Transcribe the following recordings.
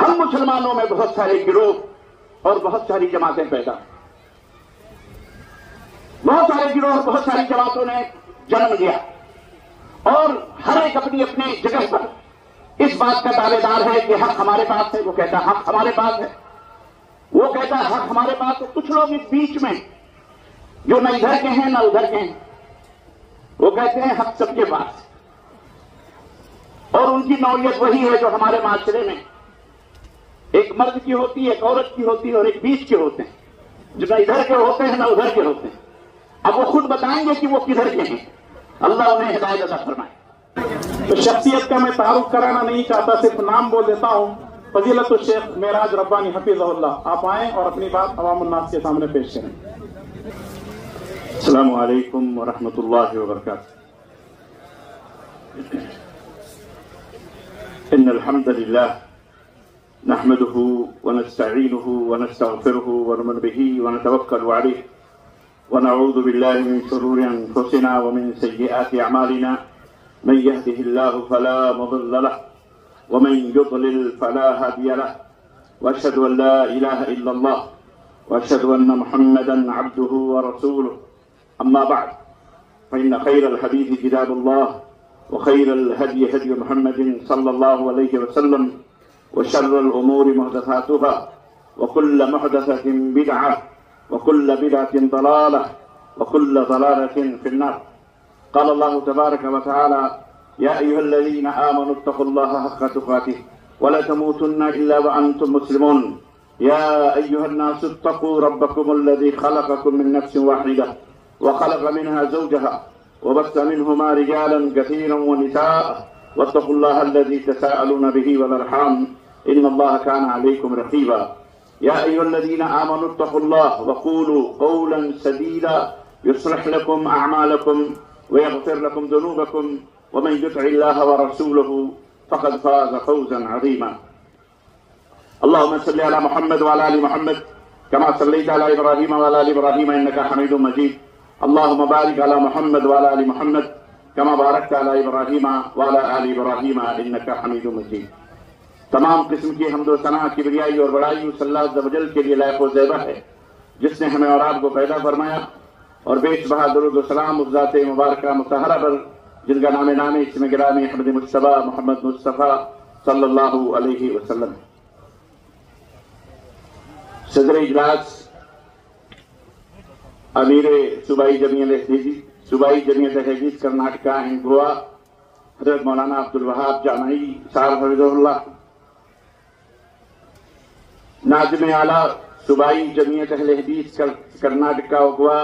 ہم مسلمانوں میں بہت سارے گروہ اور بہت ساری جماعتیں پیدا، بہت سارے گروہ اور بہت ساری جماعتوں نے جنم لیا، اور ہر ایک اپنی اپنی جگہ پر اس بات کا دعوے دار ہے کہ حق ہمارے پاس ہے، وہ کہتا ہے حق ہمارے پاس ہے، وہ کہتا ہے حق ہمارے پاس ہے۔ کچھ لوگ اس بیچ میں جو نہ ادھر کے ہیں نہ ادھر کے ہیں، وہ کہتے ہیں حق سب کے پاس، اور ان کی نوعیت وہی ہے جو ہمارے معاشرے میں ایک مرد کی ہوتی ہے، ایک عورت کی ہوتی ہے، اور ایک بیچ کے ہوتے ہیں جو نہ ادھر کے ہوتے ہیں نہ ادھر کے ہوتے ہیں۔ اب وہ خود بتائیں گے کہ وہ کدھر کے ہیں، اللہ انہیں ہدایت عطا فرمائے۔ تو شخصیت کا میں تعارف کرانا نہیں چاہتا، صرف نام بول دیتا ہوں، فضیلت الشیخ معراج ربانی حفظہ اللہ، آپ آئیں اور اپنی بات عوام الناس کے سامنے پیش کریں۔ السلام علیکم ورحمۃ اللہ وبرکاتہ۔ ان الحمد للہ نحمده ونستعینه ونستغفره ونؤمن به ونتوکل علیہ ونعوذ بالله من شرور انفسنا ومن سیئات اعمالنا، من يهده الله فلا مضل له ومن يضلل فلا هادي له، واشهد ان لا اله الا الله واشهد ان محمدا عبده ورسوله، اما بعد فان خير الحديث كتاب الله وخير الهدي هدي محمد صلى الله عليه وسلم، وشر الامور محدثاتها وكل محدثة بدعة وكل بدعة ضلالة وكل ضلالة في النار۔ قال الله تبارك وتعالى: يا أيها الذين آمنوا اتقوا الله حق تقاته ولا تموتن إلا وأنتم مسلمون، يا أيها الناس اتقوا ربكم الذي خلقكم من نفس واحدة وخلق منها زوجها وبث منهما رجالا كثيرا ونساء، واتقوا الله الذي تساءلون به والأرحام إن الله كان عليكم رقيبا، يا أيها الذين آمنوا اتقوا الله وقولوا قولا سديدا يصلح لكم أعمالكم ويغفر لكم ذنوبكم، ومن يطع الله ورسوله فقد فاز فوزا عظيما۔ اللهم صل على محمد وعلى آل محمد كما صليت على إبراهيم وعلى آل إبراهيم إنك حميد مجيد، اللهم بارك على محمد وعلى آل محمد كما باركت على إبراهيم وعلى آل إبراهيم إنك حميد مجيد۔ تمام قسم کی حمد و ثنا، کبریائی اور بڑائی اس اللہ عز و جل کے لیے لائق و زیبہ ہے جس نے ہمیں اور آپ کو پیدا فرمایا، اور بیش بہا درود و سلام اس ذات مبارکہ مطہرہ پر جن کا نام نامی اسم گرامی احمد مجتبیٰ محمد مصطفیٰ صلی اللہ علیہ وسلم۔ صدر اجلاس امیر صوبائی جمعیت حدیث کرناٹکا اینڈ گوا حضرت مولانا عبدالوہاب جامعی صاحب حفظہ اللہ، ناظم اعلیٰ صوبائی جمعیت اہل حدیث کرناٹکا و گوا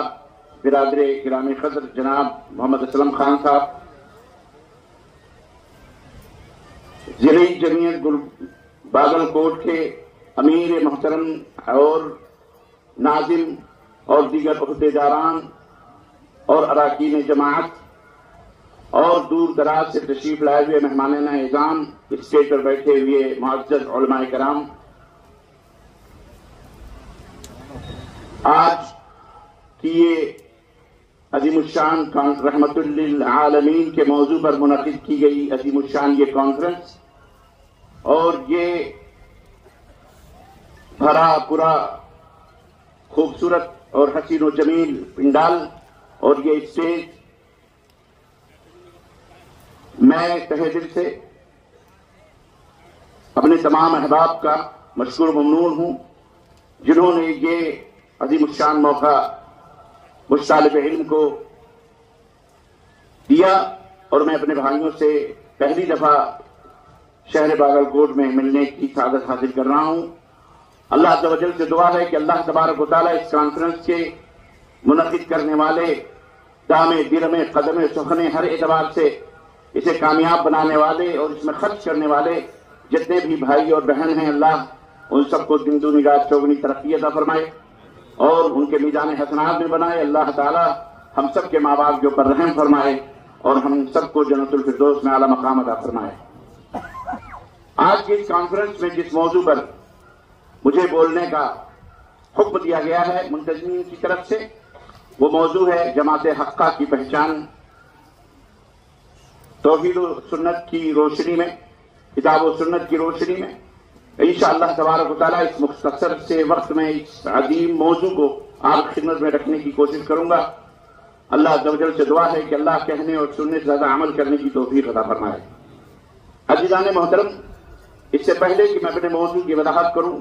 برادر گرامی قدر جناب محمد اسلم خان صاحب، ضلعی جمعیت باگل کوٹ کے امیر محترم اور ناظم اور دیگر عہدیداران اور اراکین جماعت اور دور دراز سے تشریف لائے ہوئے مہمانان اعظام، اسٹیج پر بیٹھے ہوئے معزز علماء کرام، آج کی یہ عظیم الشان رحمت للعالمین کے موضوع پر منعقد کی گئی عظیم الشان یہ کانفرنس، اور یہ بھرا پورا خوبصورت اور حسین و جمیل پنڈال اور یہ اسٹیج، میں تہہ دل سے اپنے تمام احباب کا مشکور ممنون ہوں جنہوں نے یہ عظیم الشان موقع مجھ طالب علم کو دیا، اور میں اپنے بھائیوں سے پہلی دفعہ شہر باگل کوٹ میں ملنے کی سعادت حاصل کر رہا ہوں۔ اللہ عز و جل سے دعا ہے کہ اللہ تبارک و تعالیٰ اس کانفرنس کے منعقد کرنے والے دامے درمے قدمے سخنے ہر اعتبار سے اسے کامیاب بنانے والے اور اس میں خرچ کرنے والے جتنے بھی بھائی اور بہن ہیں، اللہ ان سب کو دن دگنی رات چوگنی ترقی عطا فرمائے اور ان کے میزان حسنات میں بنائے۔ اللہ تعالیٰ ہم سب کے ماں باپ کے اوپر رحم فرمائے اور ہم سب کو جنت الفردوس میں اعلیٰ مقام عطا فرمائے۔ آج کی اس کانفرنس میں جس موضوع پر مجھے بولنے کا حکم دیا گیا ہے منتظمین کی طرف سے، وہ موضوع ہے جماعت حقہ کی پہچان، توحید و سنت کی روشنی میں، کتاب و سنت کی روشنی میں انشاءاللہ تبارک و تعالیٰ اس مختصر سے وقت میں اس عظیم موضوع کو آپ کی خدمت میں رکھنے کی کوشش کروں گا۔ اللہ عز و جل سے دعا ہے کہ اللہ کہنے اور سننے سے زیادہ عمل کرنے کی توفیق عطا فرمائے۔ عزیزان محترم، اس سے پہلے کہ میں اپنے موضوع کی وضاحت کروں،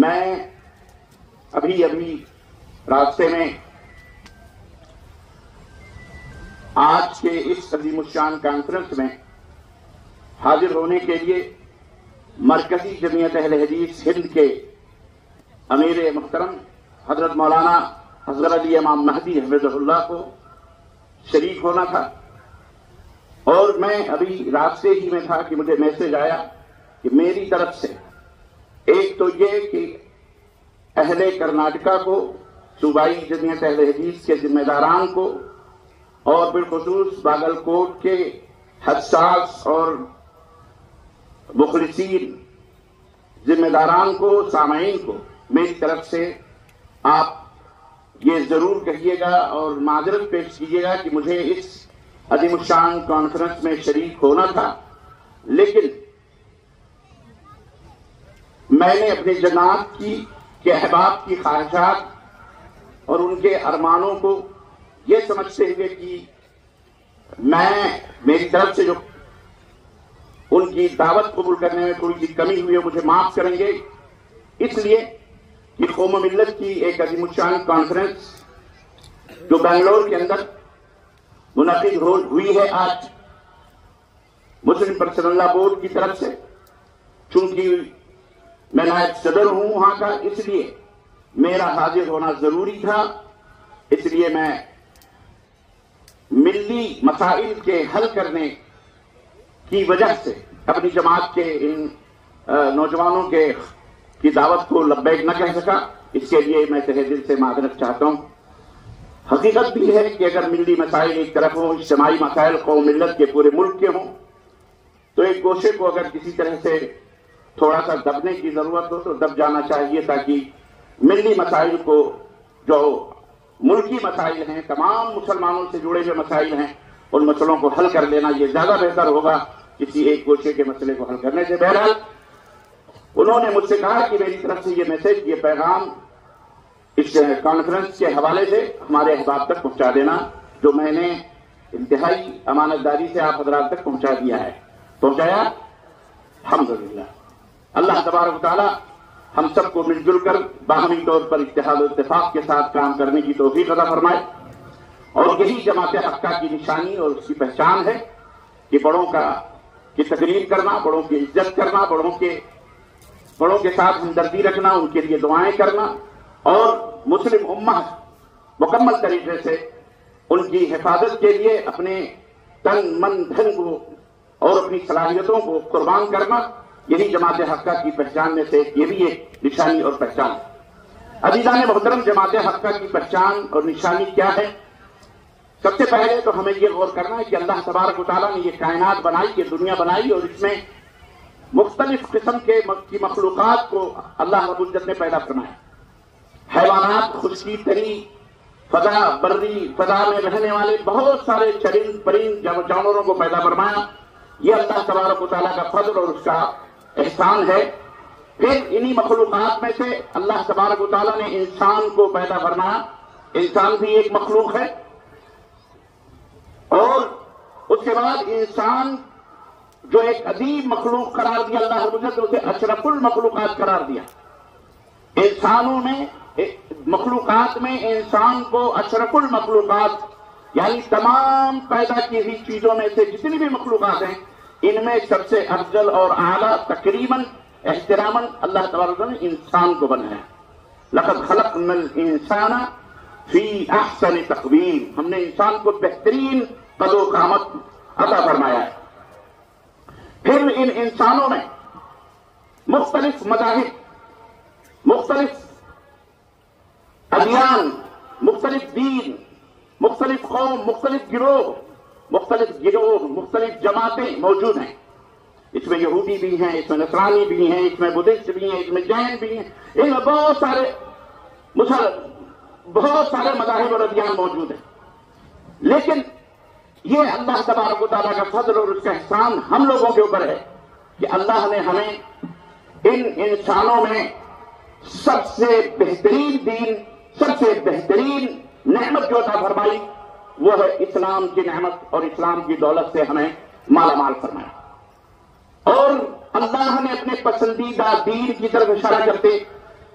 میں ابھی راستے میں آج کے اس عظیم الشان کانفرنس میں حاضر ہونے کے لیے مرکزی جمعیت اہل حدیث ہند کے امیر محترم حضرت مولانا اصغر علی امام مہدی حفظہ اللہ کو شریک ہونا تھا، اور میں ابھی راستے ہی میں تھا کہ مجھے میسج آیا کہ میری طرف سے ایک تو یہ کہ اہل کرناٹکا کو، صوبائی جمعیت اہل حدیث کے ذمہ داران کو، اور بالخصوص باگل کوٹ کے حساس اور مخلصین ذمہ داران کو، سامعین کو میری طرف سے آپ یہ ضرور کہیے گا اور معذرت پیش کیجیے گا کہ مجھے اس عظیم الشان کانفرنس میں شریک ہونا تھا، لیکن میں نے اپنے جناب کے احباب کی خواہشات اور ان کے ارمانوں کو یہ سمجھتے ہوئے کہ میری طرف سے جو ان کی دعوت قبول کرنے میں تھوڑی سی کمی ہوئی ہے مجھے معاف کریں گے، اس لیے کہ قوم و ملت کی ایک عظیم الشان کانفرنس جو بنگلور کے اندر منعقد ہوئی ہے آج مسلم پرسنل لا بورڈ کی طرف سے، چونکہ میں نائب صدر ہوں وہاں کا، اس لیے میرا حاضر ہونا ضروری تھا۔ اس لیے میں ملی مسائل کے حل کرنے کی وجہ سے اپنی جماعت کے ان نوجوانوں کی دعوت کو لبیک نہ کہہ سکا، اس کے لیے میں تہہ دل سے معذرت چاہتا ہوں۔ حقیقت بھی ہے کہ اگر ملی مسائل ایک طرف ہوں، اجتماعی مسائل قوم ملت کے پورے ملک کے ہوں، تو ایک گوشے کو اگر کسی طرح سے تھوڑا سا دبنے کی ضرورت ہو تو دب جانا چاہیے، تاکہ ملی مسائل کو، جو ملکی مسائل ہیں، تمام مسلمانوں سے جڑے ہوئے مسائل ہیں، ان مسئلوں کو حل کر لینا یہ زیادہ بہتر ہوگا کسی ایک گوشے کے مسئلے کو حل کرنے سے۔ بہرحال انہوں نے مجھ سے کہا کہ میری طرف سے یہ میسج، یہ پیغام اس کانفرنس کے حوالے سے ہمارے احباب تک پہنچا دینا، جو میں نے انتہائی امانت داری سے آپ حضرات تک پہنچا دیا ہے۔ پہنچایا؟ الحمدللہ۔ اللہ تبارک و تعالی ہم سب کو مل جل کر باہمی طور پر اتحاد و اتفاق کے ساتھ کام کرنے کی توفیق عطا فرمائے، اور یہی جماعت حقہ کی نشانی اور اس کی پہچان ہے کہ بڑوں کی تقریر کرنا، بڑوں کی عزت کرنا، بڑوں کے ساتھ ہمدردی رکھنا، ان کے لیے دعائیں کرنا، اور مسلم امہ مکمل طریقے سے ان کی حفاظت کے لیے اپنے تن من دھن کو اور اپنی صلاحیتوں کو قربان کرنا، یہی جماعت حقہ کی پہچان میں سے یہ بھی ایک نشانی اور پہچان ہے۔ عزیزان محترم، جماعت حقہ کی پہچان اور نشانی کیا ہے؟ سب سے پہلے تو ہمیں یہ غور کرنا ہے کہ اللہ تبارک و تعالیٰ نے یہ کائنات بنائی، یہ دنیا بنائی، اور اس میں مختلف قسم کی مخلوقات کو اللہ رب العزت نے پیدا فرمایا۔ حیوانات، خشکی تری، فضا، بری، فضا میں رہنے والے بہت سارے چرند پرند جانوروں کو پیدا فرمایا۔ یہ اللہ تبارک و تعالیٰ کا فضل اور اس کا احسان ہے۔ پھر انہی مخلوقات میں سے اللہ تبارک و تعالیٰ نے انسان کو پیدا فرمایا۔ انسان بھی ایک مخلوق ہے، اور اس کے بعد انسان جو ایک عظیم مخلوق قرار دیا اللہ رب العزت نے، اسے اشرف المخلوقات قرار دیا۔ انسانوں میں، مخلوقات میں انسان کو اشرف المخلوقات، یعنی تمام پیدا کی ہوئی چیزوں میں سے جتنی بھی مخلوقات ہیں، ان میں سب سے افضل اور اعلیٰ تقریباً احتراماً اللہ تبارک نے انسان کو بنایا۔ لقد خلقنا الانسان فی احسن تقویم، ہم نے انسان کو بہترین قد و قامت عطا فرمایا ہے۔ پھر ان انسانوں میں مختلف مذاہب، مختلف ادیان، مختلف دین، مختلف قوم، مختلف گروہ، مختلف جماعتیں موجود ہیں۔ اس میں یہودی بھی ہیں، اس میں نصرانی بھی ہیں، اس میں بدھسٹ بھی ہیں، اس میں جین بھی ہیں، ان میں بہت سارے مذاہب اور ادیان موجود ہیں۔ لیکن یہ اللہ تبارک و تعالیٰ کا فضل اور اس کا احسان ہم لوگوں کے اوپر ہے کہ اللہ نے ہمیں ان انسانوں میں سب سے بہترین دین، سب سے بہترین نعمت جو عطا فرمائی وہ ہے اسلام کی نعمت، اور اسلام کی دولت سے ہمیں مالا مال فرمایا. اور اللہ نے اپنے پسندیدہ دین کی طرف اشارہ کرتے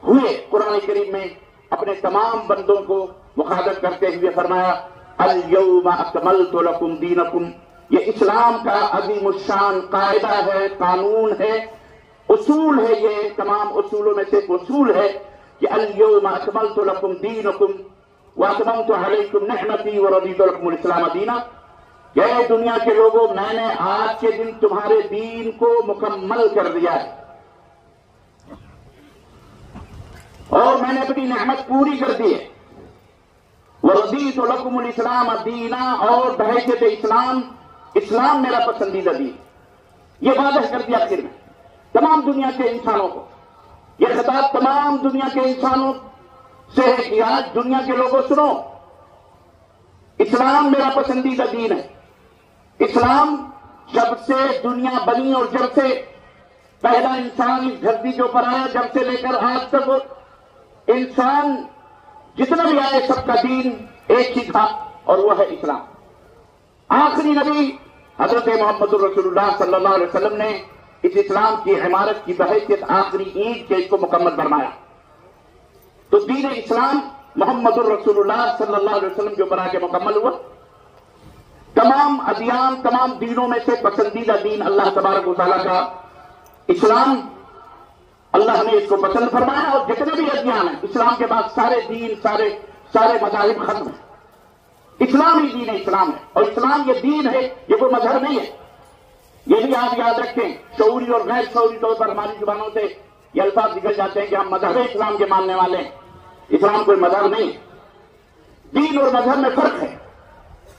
ہوئے قرآن کریم میں اپنے تمام بندوں کو مخاطب کرتے ہوئے فرمایا الیوم اکملت لکم دینکم. یہ اسلام کا عظیم الشان قاعدہ ہے، قانون ہے، اصول ہے. یہ تمام اصولوں میں سے ایک اصول ہے کہ الیوم اکملت لکم دینکم واتممت علیکم نعمتی ورضیت لکم الاسلام دینا. کہ دنیا کے لوگوں، میں نے آج کے دن تمہارے دین کو مکمل کر دیا ہے اور میں نے اپنی نعمت پوری کر دی ہے. ورضیت لکم الاسلام دینا، اور بحیثیت اسلام میرا پسندیدہ دین. یہ واضح کر دیا آخر میں تمام دنیا کے انسانوں کو. یہ خطاب تمام دنیا کے انسانوں سے ہے کہ آج دنیا کے لوگوں سنو، اسلام میرا پسندیدہ دین ہے. اسلام جب سے دنیا بنی اور جب سے پہلا انسان اس دھرتی کے اوپر آیا، جب سے لے کر آج تک انسان جتنا بھی آئے سب کا دین ایک ہی تھا اور وہ ہے اسلام. آخری نبی حضرت محمد رسول اللہ صلی اللہ علیہ وسلم نے اس اسلام کی عمارت کی بحیثیت آخری اینٹ کے اس کو مکمل فرمایا. تو دین اسلام محمد الرسول اللہ صلی اللہ علیہ وسلم کے اوپر آ کے مکمل ہوا. تمام ادیان، تمام دینوں میں سے پسندیدہ دین اللہ تبارک و تعالیٰ کا اسلام، اللہ نے اس کو پسند فرمایا. اور جتنے بھی ادیان ہیں اسلام کے بعد سارے دین، سارے مذاہب ختم ہیں. اسلام ہی دین اسلام ہے، اور اسلام یہ دین ہے، یہ کوئی مذہب نہیں ہے. یہ بھی آپ یاد رکھیں، شعوری اور غیر شعوری طور پر ہماری زبانوں سے یہ الفاظ نکل جاتے ہیں کہ ہم مذہب اسلام کے ماننے والے ہیں. اسلام کوئی مذہب نہیں ہے. دین اور مذہب میں فرق ہے.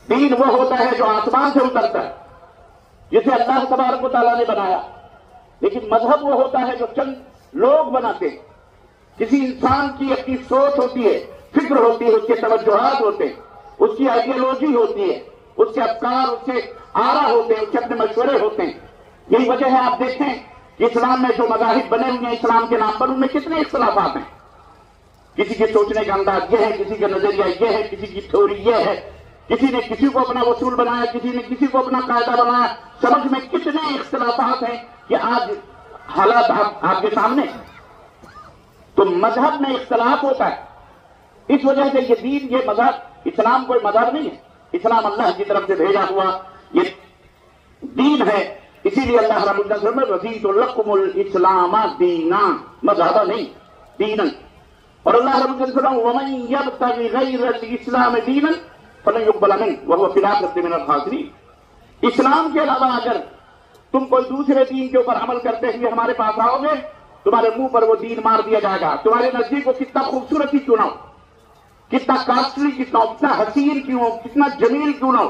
دین وہ ہوتا ہے جو آسمان سے اترتا ہے، جسے اللہ تبارک و تعالیٰ نے بنایا. لیکن مذہب وہ ہوتا ہے جو چند لوگ بناتے ہیں. کسی انسان کی اپنی سوچ ہوتی ہے، فکر ہوتی ہے، اس کے توجہات ہوتے ہیں، اس کی آئیڈیالوجی ہوتی ہے، اس کے افکار، اس کے آرا ہوتے ہیں، اس کے اپنے مشورے ہوتے ہیں. یہی وجہ ہے آپ دیکھیں کہ اسلام میں جو مذاہب بنے ہوئے ہیں اسلام کے نام پر، ان میں کتنے اختلافات ہیں. کسی کے سوچنے کا انداز یہ ہے، کسی کا نظریہ یہ ہے، کسی کی تھیوری یہ ہے، کسی نے کسی کو اپنا اصول بنایا، کسی نے کسی کو اپنا قاعدہ بنایا. سمجھ میں کتنے اختلافات ہیں کہ آج حالات آپ کے سامنے ہیں. تو مذہب میں اختلاف ہوتا ہے. اس وجہ سے یہ دین، یہ مذہب، اسلام کوئی مذہب نہیں ہے. اسلام اللہ کی طرف سے بھیجا ہوا یہ دین ہے. اسی لیے اللہ رب العزت نے رضیت لکم الاسلام دینا، مذہب نہیں، دینا. اور اللہ رب العزت نے ومن یبتغی غیر الاسلام دینا فلن یقبل منہ وہو فی الآخرۃ من الخاسرین. اسلام کے علاوہ اگر تم کوئی دوسرے دین کے اوپر عمل کرتے ہوئے ہمارے پاس آؤ گے، تمہارے منہ پر وہ دین مار دیا جائے گا. تمہارے نزدیک وہ کتنا خوبصورت ہی کیوں نہ ہو، کتنا کاسٹلی کتنا ہو، کتنا حسین کیوں ہو، کتنا جمیل کیوں نہ ہو،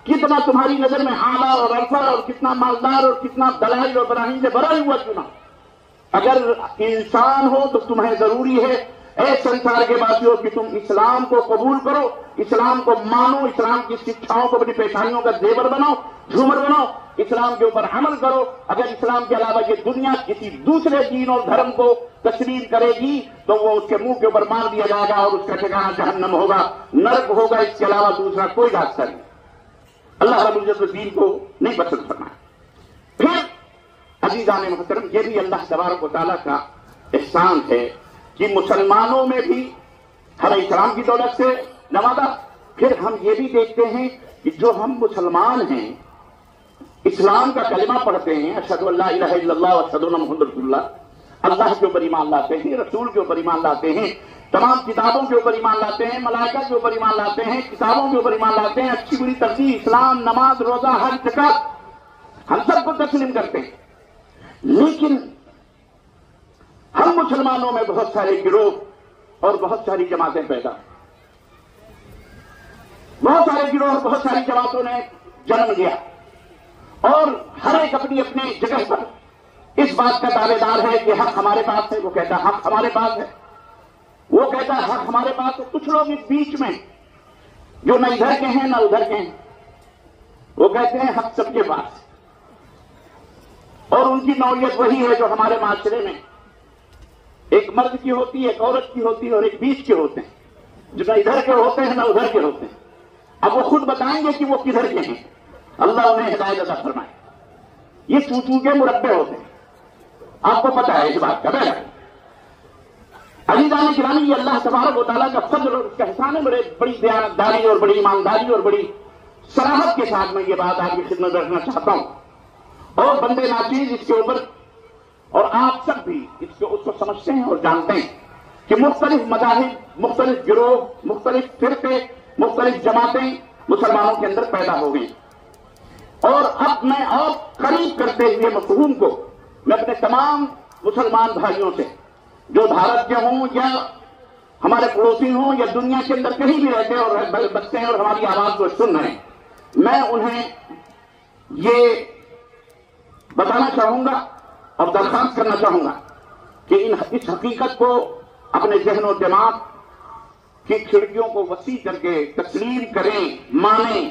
کتنا تمہاری نظر میں اعلیٰ اور عرفہ اور کتنا مالدار اور کتنا دلائل اور براہین سے بھرا ہوا کیوں نہ ہو، اگر انسان ہو تو تمہیں ضروری ہے اے سنسار کے باسیوں کہ تم اسلام کو قبول کرو، اسلام کو مانو، اسلام کی شکشاؤں کو اپنی پیشانیوں کا زیور بناؤ، جھومر بناؤ، اسلام کے اوپر عمل کرو. اگر اسلام کے علاوہ یہ دنیا کسی دوسرے دین اور دھرم کو تسلیم کرے گی تو وہ اس کے منہ کے اوپر مار دیا جائے گا اور اس کا ٹھکانہ جہنم ہوگا، نرک ہوگا. اس کے علاوہ دوسرا کوئی راستہ نہیں. اللہ رب العزت دین کو نہیں پسند فرمایا. پھر عزیزان محترم، یہ بھی اللہ تبارک و تعالیٰ کا احسان ہے کہ مسلمانوں میں بھی ہمیں اسلام کی دولت سے نوازا. پھر ہم یہ بھی دیکھتے ہیں کہ جو ہم مسلمان ہیں، اسلام کا کلمہ پڑھتے ہیں، اشہد ان لا الہ الا اللہ واشہد ان محمد رسول اللہ، اللہ کے اوپر ایمان لاتے ہیں، رسول کے اوپر ایمان لاتے ہیں، تمام کتابوں کے اوپر ایمان لاتے ہیں، ملائکہ کے اوپر ایمان لاتے ہیں، کتابوں کے اوپر ایمان لاتے ہیں، اچھی بری ترجیح، اسلام، نماز، روزہ، حج، زکات، ہم سب کو تسلیم کرتے ہیں. لیکن ہم مسلمانوں میں بہت سارے گروہ اور بہت ساری جماعتیں پیدا، بہت سارے گروہ اور بہت ساری جماعتوں نے جنم لیا، اور ہر ایک اپنی اپنی جگہ پر اس بات کا دعوے دار ہے کہ حق ہمارے پاس ہے. وہ کہتا ہے حق ہمارے پاس ہے، وہ کہتا ہے حق ہمارے پاس ہے. کچھ لوگ اس بیچ میں جو نہ ادھر کے ہیں نہ ادھر کے ہیں، وہ کہتے ہیں حق سب کے پاس. اور ان کی نوعیت وہی ہے جو ہمارے معاشرے میں ایک مرد کی ہوتی ہے، ایک عورت کی ہوتی ہے اور ایک بیچ کے ہوتے ہیں، جو نہ ادھر کے ہوتے ہیں نہ ادھر کے ہوتے ہیں۔ اب وہ خود بتائیں گے کہ وہ کدھر کے ہیں، اللہ انہیں ہدایت عطا فرمائے۔ یہ چوچو کے مربع ہوتے ہیں، آپ کو پتا ہے اس بات کا۔ عزیزان گرامی، یہ اللہ تبارک و تعالیٰ کا فضل اور اس کا احسان ہے۔ بڑی دیانتداری اور بڑی ایمانداری اور بڑی صراحت کے ساتھ میں یہ بات آپ کی خدمت میں رکھنا چاہتا ہوں، اور بندے ناچیز اس کے اوپر اور آپ سب بھی اس کو سمجھتے ہیں اور جانتے ہیں کہ مختلف مذاہب، مختلف گروہ، مختلف فرقے، مختلف جماعتیں مسلمانوں کے اندر پیدا ہو گئی، اور اب میں اور قریب کرتے ہوئے مفہوم کو میں اپنے تمام مسلمان بھائیوں سے جو بھارت کے ہوں یا ہمارے پڑوسی ہوں یا دنیا کے اندر کہیں بھی رہتے اور بستے ہیں اور ہماری آواز کو سن رہے ہیں، میں انہیں یہ بتانا چاہوں گا اور درخواست کرنا چاہوں گا کہ اس حقیقت کو اپنے ذہن و دماغ کی کھڑکیوں کو وسیع کر کے تسلیم کریں، مانیں،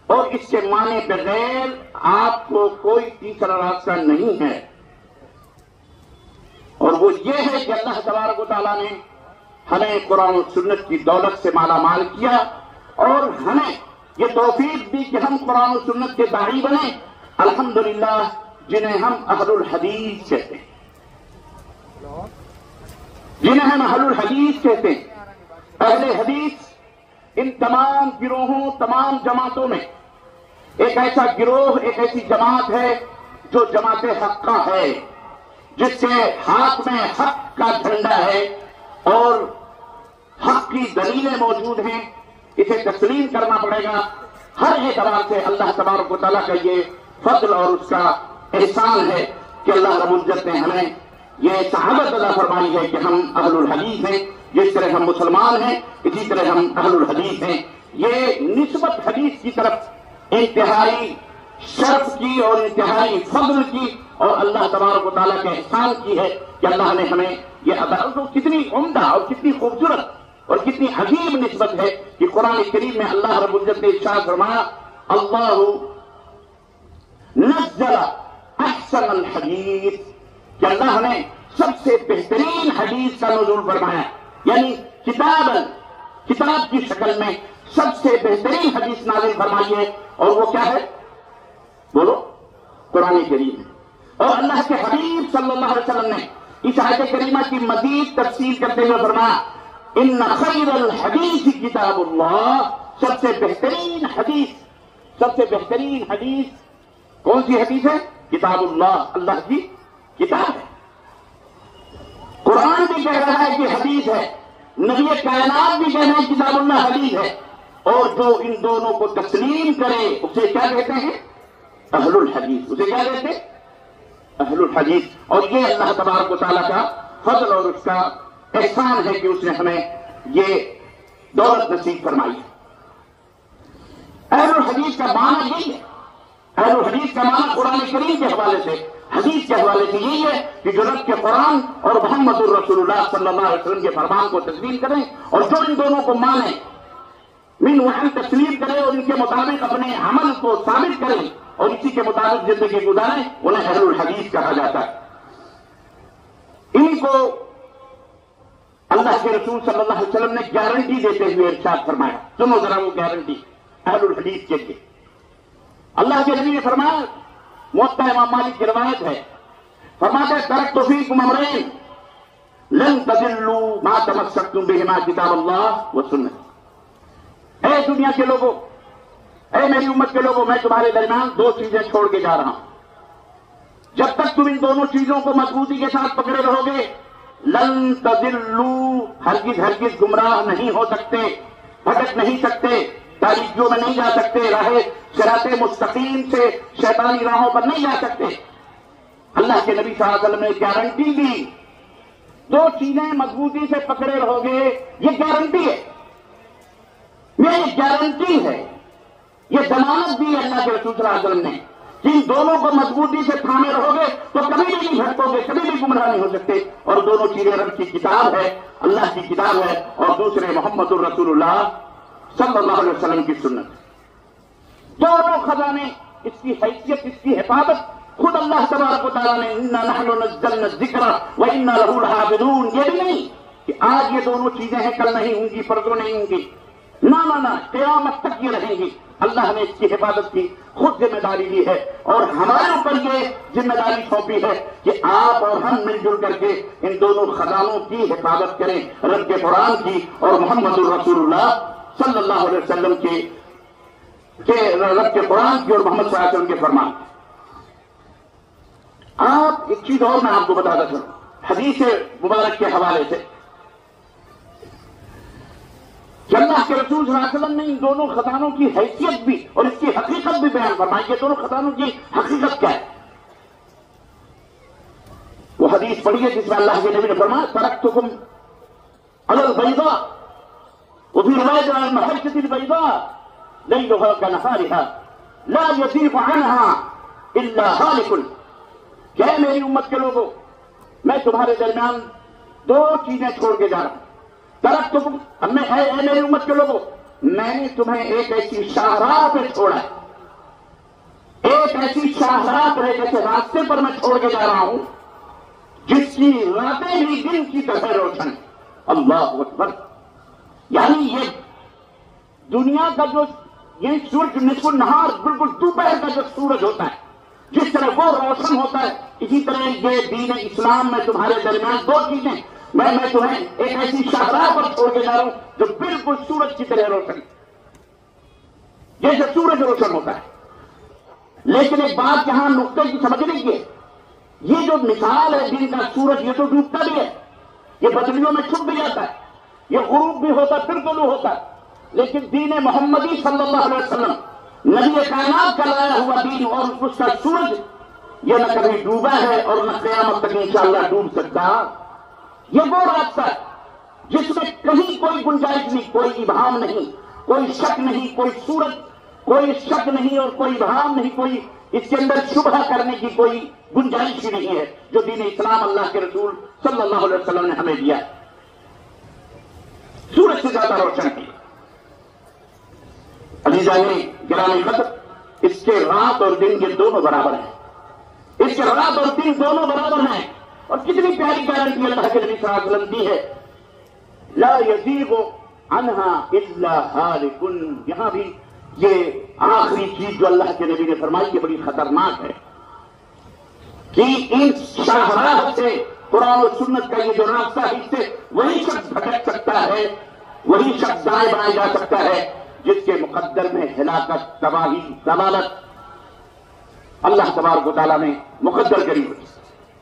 اور اس کے معنی بغیر آپ کو کوئی تیسرا راستہ نہیں ہے، اور وہ یہ ہے کہ اللہ تبارک و تعالیٰ نے ہمیں قرآن و سنت کی دولت سے مالا مال کیا اور ہمیں یہ توفیق دی کہ ہم قرآن و سنت کے داعی بنیں، الحمدللہ، جنہیں ہم اہل الحدیث کہتے ہیں، جنہیں ہم اہل الحدیث کہتے ہیں۔ اہل حدیث ان تمام گروہوں، تمام جماعتوں میں ایک ایسا گروہ، ایک ایسی جماعت ہے جو جماعت حقہ ہے، جس کے ہاتھ میں حق کا جھنڈا ہے اور حق کی دلیلیں موجود ہیں، اسے تسلیم کرنا پڑے گا۔ ہر اعتبار سے اللہ تبارک و تعالیٰ کا یہ فضل اور اس کا احسان ہے کہ اللہ رب العزت نے ہمیں یہ سعادت عطا فرمائی ہے کہ ہم اہل الحدیث ہیں۔ جس طرح ہم مسلمان ہیں اسی طرح ہم اہل الحدیث ہیں۔ یہ نسبت حدیث کی طرف انتہائی شرف کی اور انتہائی فضل کی اور اللہ تبارک و تعالیٰ کے احسان کی ہے کہ اللہ نے ہمیں یہ عطا۔ کتنی عمدہ اور کتنی خوبصورت اور کتنی عجیب نسبت ہے کہ قرآن کریم میں اللہ رب العزت نے ارشاد فرمایا، اللہ نزل احسن الحدیث، کہ اللہ نے سب سے بہترین حدیث کا نزول فرمایا، یعنی کتاب کی شکل میں سب سے بہترین حدیث نازل فرمائی ہے، اور وہ کیا ہے؟ بولو، قرآن کریم ہے۔ اور اللہ کے حبیب صلی اللہ علیہ وسلم نے اس آیت کریمہ کی مزید تفصیل کرتے ہوئے فرمایا، ان خیر الحدیث کتاب اللہ، سب سے بہترین حدیث کون سی حدیث ہے؟ کتاب اللہ، اللہ کی کتاب ہے۔ قرآن بھی کہہ رہا ہے کہ حدیث ہے، نبی کائنات بھی کہہ رہے ہیں کتاب اللہ حدیث ہے، اور جو ان دونوں کو تسلیم کرے اسے کیا کہتے ہیں؟ اہل الحدیث۔ اسے کیا کہتے ہیں؟ اہل الحدیث۔ اور یہ اللہ تبارک و تعالیٰ کا فضل اور اس کا احسان ہے کہ اس نے ہمیں یہ دولت نصیب فرمائی ہے۔ اہل الحدیث کا معنی یہی ہے، اہل الحدیث کا معنی قرآن کریم کے حوالے سے، حدیث کے حوالے سے یہی ہے کہ جو رب کے قرآن اور محمد الرسول اللہ صلی اللہ علیہ وسلم کے فرمان کو تسلیم کریں اور جو ان دونوں کو مانیں، من وحی تسلیم کریں اور ان کے مطابق اپنے عمل کو ثابت کریں اور اسی کے مطابق زندگی گزاریں، انہیں اہل الحدیث کہا جاتا ہے۔ ان کو اللہ کے رسول صلی اللہ علیہ وسلم نے گارنٹی دیتے ہوئے ارشاد فرمایا، سنو ذرا وہ گارنٹی اہل الحدیث کے لیے۔ اللہ کے نبی نے فرمایا، موطا امام مالک کی روایت ہے، فرماتے ہیں ترکت فیکم امرین لن تضلوا ما تمسکتم بہما کتاب اللہ و سنت۔ اے دنیا کے لوگوں، اے میری امت کے لوگوں، میں تمہارے درمیان دو چیزیں چھوڑ کے جا رہا ہوں، جب تک تم ان دونوں چیزوں کو مضبوطی کے ساتھ پکڑے رہو گے، لن تضلوا، ہرگز گمراہ نہیں ہو سکتے، بھٹک نہیں سکتے، تاریکیوں میں نہیں جا سکتے، راہ صراط مستقیم سے شیطانی راہوں پر نہیں جا سکتے۔ اللہ کے نبی صلی اللہ علیہ وسلم نے گارنٹی دی، دو چیزیں مضبوطی سے پکڑے رہو گے، یہ گارنٹی ہے، یہ گارنٹی ہے، یہ ضمانت دی اللہ کے رسول صلی اللہ علیہ وسلم نے کہ ان دونوں کو مضبوطی سے تھامے رہو گے تو کبھی بھی نہیں بھٹکو گے، کبھی بھی گمراہ نہیں ہو سکتے۔ اور دونوں چیزیں رب کی کتاب ہے، اللہ کی کتاب ہے، اور دوسرے محمد الرسول اللہ صلی اللہ علیہ وسلم کی سنت۔ دونوں خزانے، اس کی حیثیت، اس کی حفاظت خود اللہ تبارک و تعالیٰ نے اِنَّا نَحْنُ نَزَّلْنَا الذِّكْرَ وَإِنَّا لَهُ لَحَافِظُونَ، یہ بھی نہیں کہ آج یہ دونوں چیزیں ہیں کل نہیں ہوں گی، پرسوں نہیں ہوں گی، نہ قیامت تک یہ رہیں گی۔ اللہ نے اس کی حفاظت کی خود ذمہ داری لی ہے، اور ہمارے اوپر یہ ذمہ داری سونپی ہے کہ آپ اور ہم مل جل کر کے ان دونوں خزانوں کی حفاظت کریں، رب کے قرآن کی اور محمد الرسول اللہ صلی اللہ علیہ وسلم کے رب کے قرآن کی اور محمد صلی اللہ علیہ وسلم کے فرمان کی۔ آپ ایک چیز اور میں آپ کو بتاتا چلوں حدیث مبارک کے حوالے سے کہ اللہ کے رسول صلی اللہ علیہ وسلم نے ان دونوں خزانوں کی حیثیت بھی اور اس کی حقیقت بھی بیان فرمائی۔ یہ دونوں خزانوں کی حقیقت کیا ہے؟ وہ حدیث پڑھیے جس میں اللہ کے نبی نے فرمایا ترکتکم علی البیضاء وفی روایت علی المحجۃ البیضاء لیلها کنہارها لا یزیغ عنها الا ہالک۔ کہ میری امت کے لوگوں، میں تمہارے درمیان دو چیزیں چھوڑ کے جا رہا ہوں۔ ترکتکم، اے میری امت کے لوگوں، میں نے تمہیں ایک ایسی شاہراہ پہ چھوڑا ہے، ایک ایسی شاہراہ پر، ایک ایسے راستے پر میں چھوڑ کے جا رہا ہوں جس کی راتیں بھی دن کی طرح روشن۔ اللہ اکبر! یعنی یہ دنیا کا جو یہ سورج نصف النہار بالکل دوپہر کا جو سورج ہوتا ہے، جس طرح وہ روشن ہوتا ہے، اسی طرح یہ دین اسلام میں تمہارے درمیان دو چیزیں میں تمہیں ایک ایسی شاہراہ پر چھوڑ کے جا رہا ہوں جو بالکل سورج کی طرح روشن، جیسے سورج روشن ہوتا ہے۔ لیکن ایک بات یہاں نقطے کی سمجھنے کی ہے، یہ جو مثال ہے دن کا سورج، یہ تو ڈوبتا بھی ہے، یہ بدلیوں میں چھپ بھی جاتا ہے، یہ غروب بھی ہوتا ہے پھر طلوع ہوتا ہے، لیکن دین محمدی صلی اللہ علیہ وسلم نبی کائنات کا لایا ہوا دین اور اس کا سورج یہ نہ کبھی ڈوبا ہے اور نہ قیامت تک انشاءاللہ ڈوب سکتا۔ یہ وہ راستہ ہے جس میں کہیں کوئی گنجائش نہیں، کوئی ابہام نہیں، کوئی شک نہیں، کوئی صورت، کوئی شک نہیں اور کوئی ابہام نہیں، کوئی اس کے اندر شبہ کرنے کی کوئی گنجائش ہی نہیں ہے، جو دین اسلام اللہ کے رسول صلی اللہ علیہ وسلم نے ہمیں دیا ہے۔ سورج سے زیادہ روشن کی عزیزان گرامی قدر، اس کے رات اور دن یہ دونوں برابر ہیں، اس کے رات اور دن دونوں برابر ہیں۔ اور کتنی پیاری گارنٹی اللہ کے نبی صلی اللہ علیہ وسلم دی ہے، لا یزیغ عنہا الا ہالک۔ یہاں بھی یہ آخری چیز جو اللہ کے نبی نے فرمائی یہ بڑی خطرناک ہے کہ ان شاہراہ سے، قرآن و سنت کا یہ جو راستہ ہے، اس سے وہی شخص بھٹک سکتا ہے، وہی شخص دائیں بائیں جا سکتا ہے جس کے مقدر میں ہلاکت، تباہی، ضلالت اللہ تبارک و تعالیٰ نے مقدر کری ہوئی،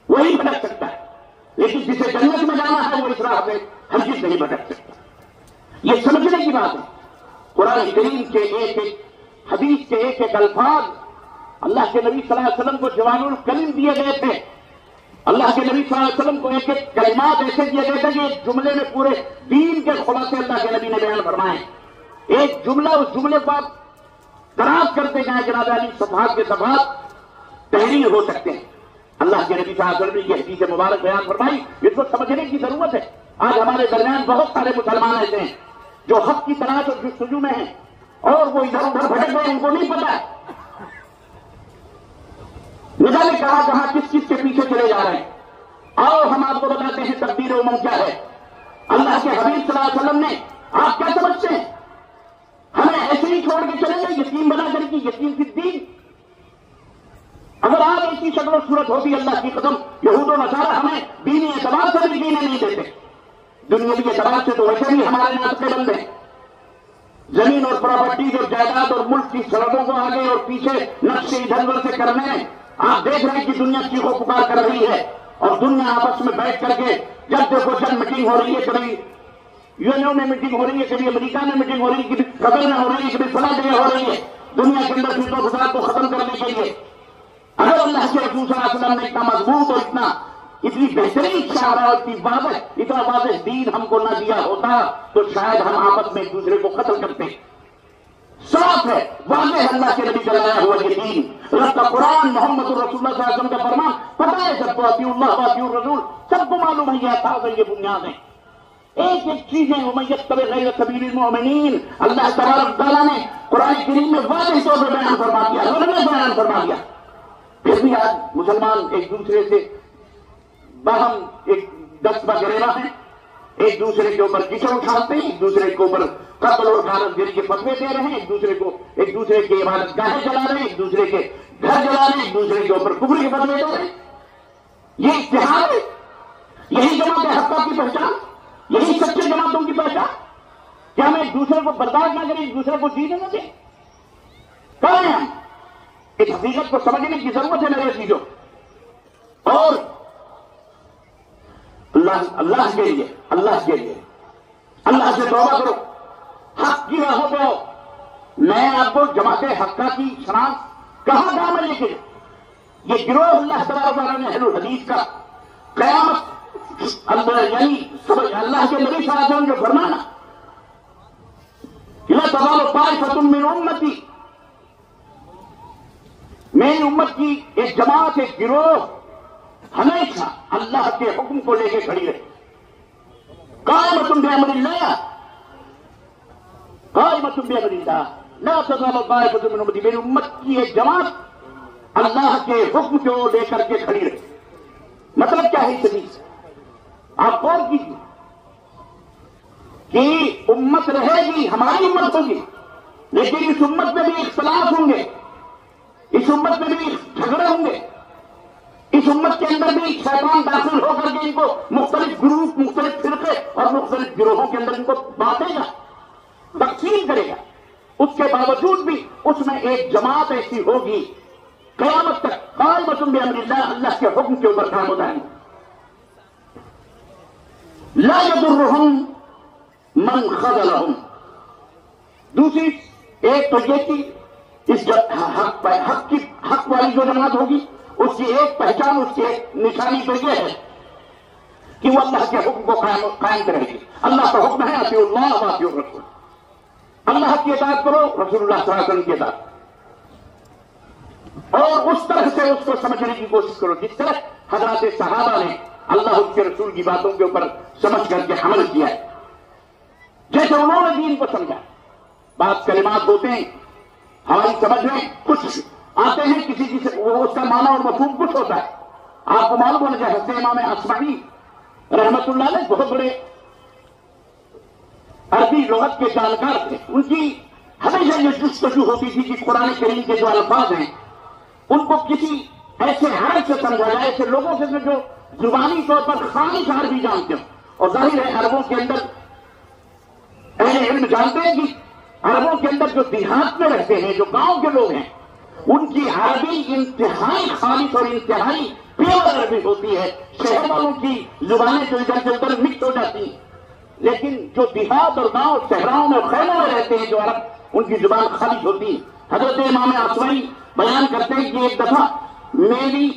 وہی بھٹک سکتا ہے۔ لیکن جسے جنت میں جانا ہے وہ اس راہ میں ہرگز نہیں بھٹک سکتا۔ یہ سمجھنے کی بات ہے۔ قرآن کریم کے ایک ایک حدیث کے ایک ایک الفاظ اللہ کے نبی صلی اللہ علیہ وسلم کو جوان الکلم دیے گئے تھے۔ اللہ کے نبی صلی اللہ علیہ وسلم کو ایک ایک کلمات ایسے دیے گئے تھے کہ ایک جملے میں پورے دین کے خلاصے اللہ کے نبی نے بیان فرمائے۔ ایک جملہ اس جملے کو آپ دراز کرتے جائیں جناب علی، صفحات کے صفحات تحریر ہو سکتے ہیں۔ اللہ کے نبی صلی اللہ علیہ وسلم نے یہ حدیث مبارک بیان فرمائی، اس کو سمجھنے کی ضرورت ہے۔ آج ہمارے درمیان بہت سارے مسلمان ایسے ہیں جو حق کی تلاش اور جستجو میں ہیں اور وہ ادھر ادھر بھٹک گئے، ان کو نہیں پتا ہے نجا نے کہا کہاں کس چیز کے پیچھے چلے جا رہے ہیں۔ آؤ ہم آپ کو بتاتے ہیں تقدیر امم کیا ہے۔ اللہ کے حبیب صلی اللہ علیہ وسلم نے، آپ کیا سمجھتے ہیں ہمیں ایسے ہی چھوڑ کے چلیں گے یتیم بنا کر کے؟ یتیم فی الدین، اگر آج ایسی شکل و صورت ہوتی اللہ کی قسم، یہود و نصارہ ہمیں دینی اعتبار سے بھی دینے نہیں دیتے، دنیاوی اعتبار سے تو ویسے بھی ہمارے ناطقے بند ہیں۔ زمین اور پراپرٹیز اور جائیداد اور ملک کی سرحدوں کو آگے اور پیچھے نقشے ادھر ادھر سے کرنے، آپ دیکھ رہے ہیں کہ دنیا چیخو پکار کر رہی ہے، اور دنیا آپس میں بیٹھ کر کے جب دیکھو جب میٹنگ ہو رہی ہے، کبھی یونیو میں میٹنگ ہو رہی ہے، کبھی امریکہ میں میٹنگ ہو رہی ہے، کبھی قطر میں ہو رہی ہے، کبھی فلاں جگہ ہو رہی ہے، دنیا کے اندر فتنہ و فساد کو ختم کرنے کے لیے۔ اگر اللہ کے رسول صلی اللہ علیہ وسلم نے اتنا مضبوط اور اتنی بہترین شاہراہ اور اتنی واضح، اتنا واضح دین ہم کو نہ دیا ہوتا تو شاید ہم آپس میں ایک دوسرے کو قتل کرتے۔ صاف ہے، واضح ہے اللہ کے نبی کا لایا ہوا یہ دین، رب کا قرآن، محمد رسول اللہ صلی اللہ علیہ وسلم کا فرمان، پتہ ہے سب کو، اطیعوا اللہ واطیعوا الرسول، سب کو معلوم ہے یہ اساس ہے، یہ بنیاد ہے۔ ایک ایک چیزیں ومن یتبع غیر سبیل المؤمنین، اللہ تبارک تعالیٰ نے قرآن کریم میں واضح طور پر بیان فرما دیا، بیان فرما دیا پھر بھی آج مسلمان ایک دوسرے سے باہم ایک دست بگریبا ہیں، ایک دوسرے کے اوپر کچڑ اٹھاتے ہیں، ایک دوسرے کے اوپر قتل اور غارت گری کے فتوے دے رہے ہیں، ایک دوسرے کی عبادت گاہیں جلا رہے ہیں، ایک دوسرے کے گھر جلا رہے ہیں، ایک دوسرے کے اوپر کفر کے فتوے دے رہے ہیں. یہ اتحاد ہے، یہی جماعت حقہ کی پہچان، یہی سچے جماعتوں کی پہچان. کیا ہم ایک دوسرے کو برداشت نہ کریں، ایک دوسرے کو جینے نہ دیں؟ کہاں ہیں ہم؟ اس حقیقت کو سمجھنے کی ضرورت ہے میرے عزیزوں. اور اللہ کے لیے اللہ سے توبہ کرو، حق کی راہوں پہ آؤ. میں آپ کو جماعت حقہ کی شناخت کہاں میں لے کے یہ گروہ اللہ تبارک و تعالیٰ نے اہل الحدیث کا قیامت یعنی اللہ کے نبی صلی اللہ علیہ وسلم جو فرمانا لا تزال طائفة من امتی، میری امت کی ایک جماعت ایک گروہ ہمیشہ اللہ کے حکم کو لے کے کھڑی رہے. قائمۃ بامر اللہ، قائمۃ بامر اللہ، لا تزال طائفة من امتی، میری امت کی ایک جماعت اللہ کے حکم کو لے کر کے کھڑی رہے. مطلب کیا ہے اس حدیث؟ آپ غور کیجیے کہ امت رہے گی، ہماری امت ہوگی، لیکن اس امت میں بھی اختلاف ہوں گے، اس امت میں بھی جھگڑے ہوں گے، اس امت کے اندر بھی شیطان داخل ہو کر کے ان کو مختلف گروپ، مختلف فرقے اور مختلف گروہوں کے اندر ان کو بانٹے گا، تقسیم کرے گا. اس کے باوجود بھی اس میں ایک جماعت ایسی ہوگی قیامت تک قائمۃ بامر اللہ، اللہ کے حکم کے اوپر کام ہوتا ہے. لا یضرهم من خذلهم. دوسری ایک تو یہ کہ اس حق والی جو جماعت ہوگی اس کی ایک پہچان، اس کی ایک نشانی تو یہ ہے کہ وہ اللہ کے حکم کو قائم کرے گی. اللہ کا حکم ہے اطیعوا اللہ و اطیعوا الرسول، اللہ کی اطاعت کرو، رسول اللہ صلی اللہ علیہ وسلم کی اطاعت، اور اس طرح سے اس کو سمجھنے کی کوشش کرو جس طرح حضرات صحابہ نے اللہ اس کے رسول کی باتوں کے اوپر سمجھ کر کے عمل کیا ہے، جیسے انہوں نے دین کو سمجھا. بعض کلمات ہوتے ہیں ہماری سمجھ میں کچھ آتے ہیں، کسی کی اس کا معنی اور مفہوم کچھ ہوتا ہے. آپ کو معلوم ہونا چاہیے حضرت امام اصمعی رحمت اللہ علیہ بہت بڑے عربی لغت کے جانکار تھے. ان کی ہمیشہ یہ جستجو ہوتی تھی کہ قرآن کریم کے جو الفاظ ہیں ان کو کسی ایسے حرف سے سمجھا جائے، ایسے لوگوں سے جو زبانی طور پر خالص عربی جانتے ہوں. اور ظاہر ہے عربوں کے اندر اہل علم جانتے ہیں کہ عربوں کے اندر جو دیہات میں رہتے ہیں، جو گاؤں کے لوگ ہیں، ان کی عربی انتہائی خالص اور انتہائی پیور عربی ہوتی ہے. شہر والوں کی زبانیں جو ادھر سے ادھر مکس ہو جاتی ہیں، لیکن جو دیہات اور گاؤں صحراؤں میں خیموں میں رہتے ہیں جو عرب، ان کی زبان خالص ہوتی ہے. حضرت امام اصمعی بیان کرتے ہیں کہ ایک دفعہ میری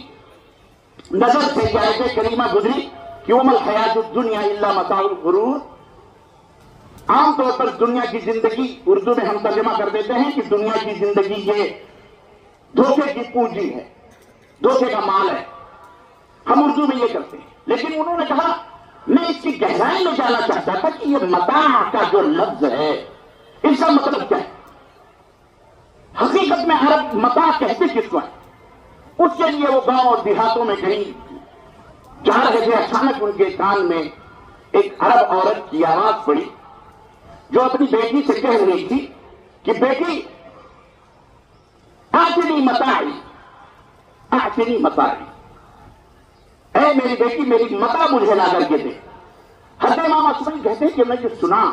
نظر سے آیت کریمہ گزری کہ وما الحیات الدنیا الا متاع الغرور. عام طور پر دنیا کی زندگی اردو میں ہم ترجمہ کر دیتے ہیں کہ دنیا کی زندگی یہ دھوکے کی پونجی ہے، دھوکے کا مال ہے. ہم اردو میں یہ کرتے ہیں، لیکن انہوں نے کہا میں اس کی گہرائی میں جانا چاہتا تھا کہ یہ متاع کا جو لفظ ہے اس کا مطلب کیا ہے. حقیقت میں عرب متاع کہتے کس کو ہے؟ اس کے لیے وہ گاؤں اور دیہاتوں میں کہیں جا رہے تھے، اچانک ان کے کان میں ایک عرب عورت کی آواز پڑی جو اپنی بیٹی سے کہہ رہی تھی کہ بیٹی آتنی متاعی، آتنی متاعی، اے میری بیٹی میری متاع مجھے لا کر کے دے. حضرت امام اصمعی کہتے ہیں کہ میں جو سنا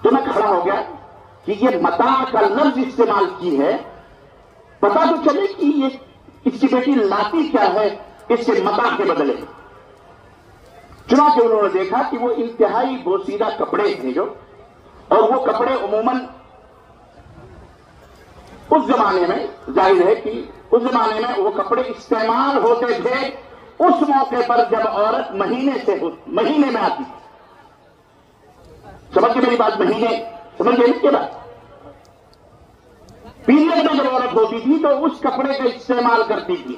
تو میں کھڑا ہو گیا کہ یہ متاع کا لفظ استعمال کی ہے، پتا تو چلے کہ یہ اس کی بیٹی لاتی کیا ہے اس کے متاع کے بدلے. چنانچہ انہوں نے دیکھا کہ وہ انتہائی بوسیدہ کپڑے تھے جو، اور وہ کپڑے عموماً اس زمانے میں ظاہر ہے کہ اس زمانے میں وہ کپڑے استعمال ہوتے تھے اس موقع پر جب عورت مہینے میں آتی. سمجھ کے میری بات؟ مہینے سمجھ گئے اس کے بعد پیریڈ میں جب عورت ہوتی تھی تو اس کپڑے کا استعمال کرتی تھی،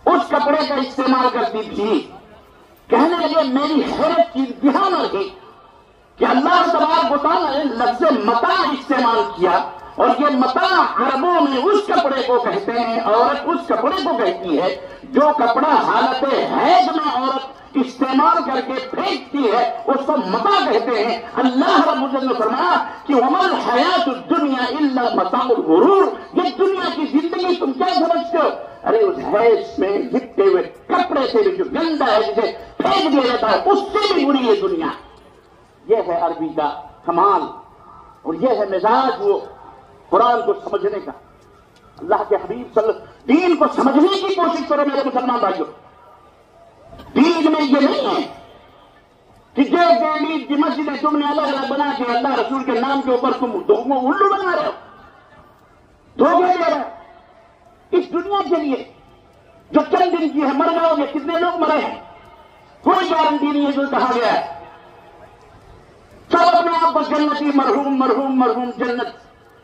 اس کپڑے کا استعمال کرتی تھی. کہنے لگے میری حیرت کی انتہا نہ رہی کہ اللہ تبارک و تعالیٰ نے لفظ متاع استعمال کیا اور یہ متاع عربوں میں اس کپڑے کو کہتے ہیں، عورت اس کپڑے کو کہتی ہے جو کپڑا حالت حیض میں عورت استعمال کر کے پھینکتی ہے، اس کو متاع کہتے ہیں۔ اللہ رب العزت نے فرمایا کہ وَمَا الْحَيَاةُ الدُّنْيَا إِلَّا مَتَاعُ الْغُرُورِ، یہ دنیا کی زندگی تم کیا سمجھتے ہو؟ ارے اس حیض میں لپٹے ہوئے کپڑے سے بھی جو گندا ہے جسے پھینک دیا جاتا ہے، اس سے بھی بری ہے دنیا۔ یہ ہے عربی کا کمال اور یہ ہے مزاج وہ قرآن کو سمجھنے کا۔ اللہ کے حبیب صلی اللہ علیہ وسلم دین کو سمجھنے کی کوشش کرو میرے مسلمان بھائیوں۔ دین میں یہ نہیں ہے کہ جو دہلی کی مسجدیں تم نے الگ الگ بنا کے اللہ رسول کے نام کے اوپر تم الو بنا رہے ہو، دھوکے دے رہے ہو۔ اس دنیا کے لیے جو چند دن کی ہے، مر جاؤ گے، کتنے لوگ مرے ہیں، کوئی گارنٹی نہیں ہے جو کہا گیا ہے۔ سب اپنے آپ کو جنتی مرحوم مرحوم مرحوم جنت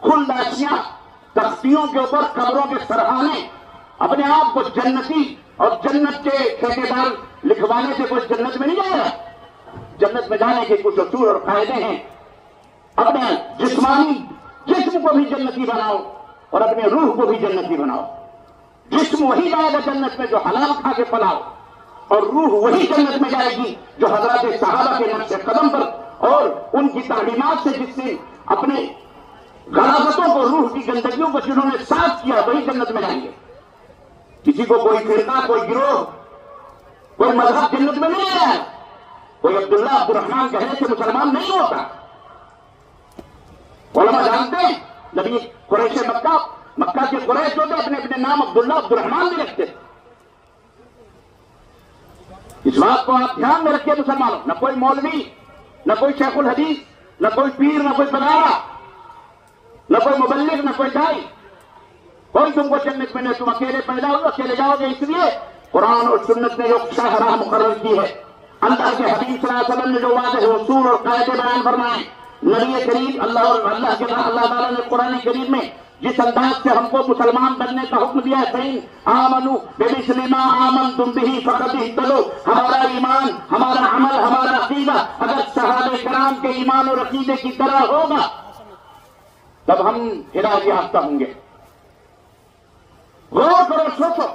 خلداشیاں تختیوں کے اوپر قبروں کے سرحانے اپنے آپ کو جنتی اور جنت کے ٹھیکیدار لکھوانے سے کوئی جنت میں نہیں جائے گا۔ جنت میں جانے کے کچھ اصول اور قاعدے ہیں۔ اپنے جسمانی جسم کو بھی جنتی بناؤ اور اپنے روح کو بھی جنتی بناؤ۔ جسم وہی جائے گا جنت میں جو حلال کھا کے پلاؤ، اور روح وہی جنت میں جائے گی جو حضرات صحابہ کے نقش قدم پر اور ان کی تعلیمات سے جس نے اپنے غلاظتوں کو، روح کی گندگیوں کو جنہوں نے صاف کیا، وہی جنت میں جائیں گے۔ کسی کو کوئی فرقہ، کوئی گروہ، کوئی مذہب جنت میں نہیں آیا ہے۔ کوئی عبداللہ عبدالرحمان کہنے سے مسلمان نہیں ہوتا۔ علماء جانتے ہیں نبی قریش مکہ کے قریش جو تھے اپنے اپنے نام عبداللہ عبدالرحمان بھی رکھتے تھے۔ اس بات کو آپ دھیان میں رکھیے مسلمانوں، نہ کوئی مولوی، نہ کوئی شیخ الحدیث، نہ کوئی پیر، نہ کوئی بنارا، نہ کوئی مبلغ، نہ کوئی دائی، کوئی تم کو جنت میں نہیں، تم اکیلے پیدا ہو، اکیلے جاؤ گے۔ اس لیے قرآن اور سنت نے جو شاہراہ مقرر کی ہے، اللہ کے حبیب صلی اللہ علیہ وسلم نے جو واضح اصول اور قاعدے بیان فرمائے، نبی کریم اللہ تعالیٰ نے قرآن کریم میں جس انداز سے ہم کو مسلمان بننے کا حکم دیا ہے، فَإِنْ آمَنُوا بِمِثْلِ مَا آمَنْتُمْ بِهِ فَقَدِ اهْتَدَوْا، ہمارا ایمان، ہمارا عمل، ہمارا عقیدہ اگر صحابہ کرام کے ایمان اور عقیدے کی طرح ہوگا تب ہم ہدایت یافتہ ہوں گے۔ غور کرو، سوچو،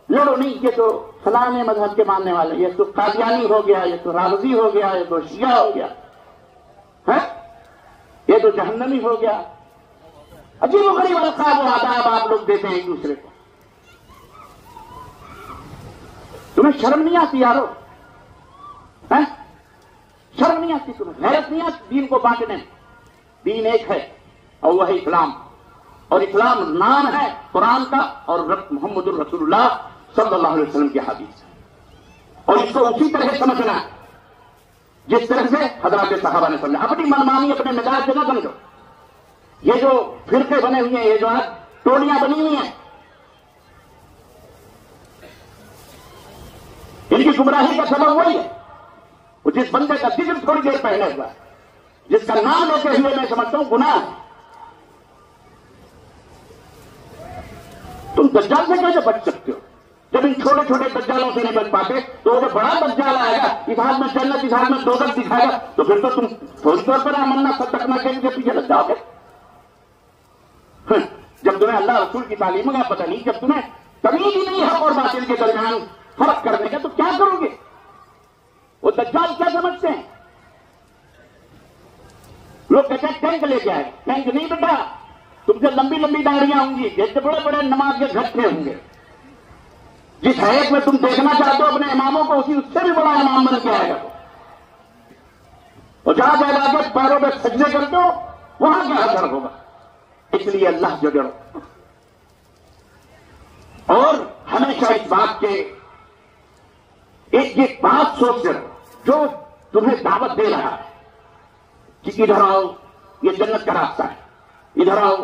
لڑو نہیں کہ تو فلانے مذہب کے ماننے والے، یہ تو قادیانی ہو گیا، یہ تو رافضی ہو گیا، یہ تو شیعہ ہو گیا، یہ تو جہنمی ہو گیا۔ عجیب و غریب القاب و آداب آپ لوگ دیتے ہیں ایک دوسرے کو۔ تمہیں شرم نہیں آتی یارو؟ شرم نہیں آتی تمہیں؟ غیرت نہیں آتی دین کو بانٹنے؟ دین ایک ہے اور وہ ہے اسلام، اور اسلام نام ہے قرآن کا اور محمد الرسول اللہ صلی اللہ علیہ وسلم کی حدیث، اور اس کو اسی طرح سمجھنا ہے جس طرح سے حضرات صحابہ نے سمجھا۔ اپنی منمانی اپنے مزاج سے نہ سمجھو۔ یہ جو فرقے بنے ہوئے ہیں، یہ جو ٹولیاں بنی ہوئی ہیں، ان کی گمراہی کا سبب وہی ہے۔ وہ جس بندے کا ذکر تھوڑی دیر پہلے ہوا، جس کا نام لیتے ہوئے میں سمجھتا ہوں گناہ ہے۔ تم دجال سے کیسے بچ سکتے ہو؟ جب ان چھوٹے چھوٹے دجالوں سے نہیں بچ پاتے تو وہ جو بڑا دجال آئے گا، اس حال میں جنت، اس حال میں دوزخ دکھائے گا، تو پھر تو تم فوری طور پر آمنا صدقنا کے لیے پیچھے لگ جاؤ گے۔ جب تمہیں اللہ رسول کی تعلیم کا پتہ نہیں، جب تمہیں تمیز ہی نہیں حق اور باطل کے درمیان فرق کرنے کا، تو کیا کرو گے؟ وہ دجال کیا سمجھتے ہیں؟ لوگ کہتے ہیں ٹینک لے کے آئے۔ ٹینک نہیں بیٹا، تم سے لمبی لمبی داڑیاں ہوں گی، جیسے بڑے بڑے نماز کے گھٹے ہوں گے۔ جس حیات میں تم دیکھنا چاہتے ہو اپنے اماموں کو، اسی اس سے بھی بڑا امام بن کے آئے گا۔ اور جہاں جا کے پیروں پہ سجدے کرتے ہو، وہاں کیا اثر ہوگا؟ اس لیے اللہ سے ڈرو، اور ہمیشہ اس بات کے ایک بات سوچتے رہو، جو تمہیں دعوت دے رہا ہے کہ ادھر آؤ یہ جنت کا راستہ ہے، ادھر آؤ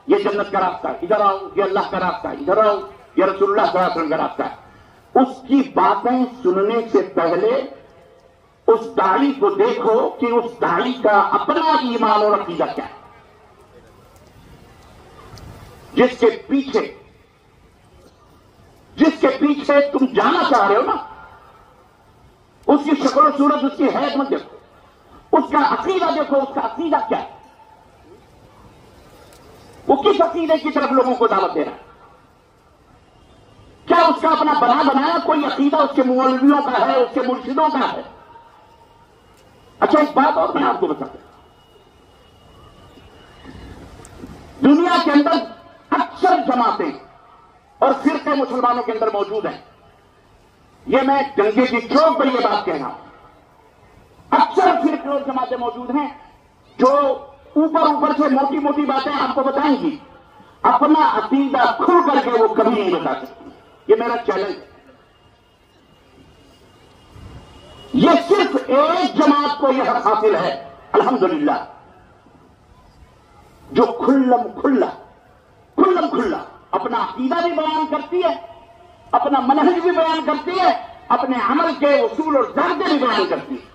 یہ جنت کا راستہ ہے، ادھر آؤ یہ اللہ کا راستہ ہے، ادھر آؤ یہ رسول اللہ صلی اللہ علیہ وسلم کا راستہ ہے، اس کی باتیں سننے سے پہلے اس داعی کو دیکھو کہ اس داعی کا اپنا ایمان اور عقیدہ کیا ہے۔ جس کے پیچھے تم جانا چاہ رہے ہو نا، اس کی شکل و صورت، اس کی حیثیت مت دیکھو، اس کا عقیدہ دیکھو، اس کا عقیدہ کیا ہے۔ وہ کس عقیدے کی طرف لوگوں کو دعوت دے رہا ہے؟ کیا اس کا اپنا بنایا کوئی عقیدہ اس کے مولویوں کا ہے، اس کے مرشدوں کا ہے؟ اچھا ایک بات اور میں آپ کو بتاتا ہوں، دنیا کے اندر اکثر جماعتیں اور فرقے مسلمانوں کے اندر موجود ہیں. یہ میں ڈنگے کی چوک پر یہ بات کہہ رہا ہوں. اکثر فرقے اور جماعتیں موجود ہیں جو اوپر سے موٹی موٹی باتیں آپ کو بتائیں گی، اپنا عقیدہ کھل کر کے وہ کبھی نہیں بتا سکتی. یہ میرا چیلنج ہے. یہ صرف ایک جماعت کو یہ حق حاصل ہے الحمدللہ، جو کھلم کھلا اپنا عقیدہ بھی بیان کرتی ہے، اپنا منہج بھی بیان کرتی ہے، اپنے عمل کے اصول اور ضابطے بھی بیان کرتی ہے.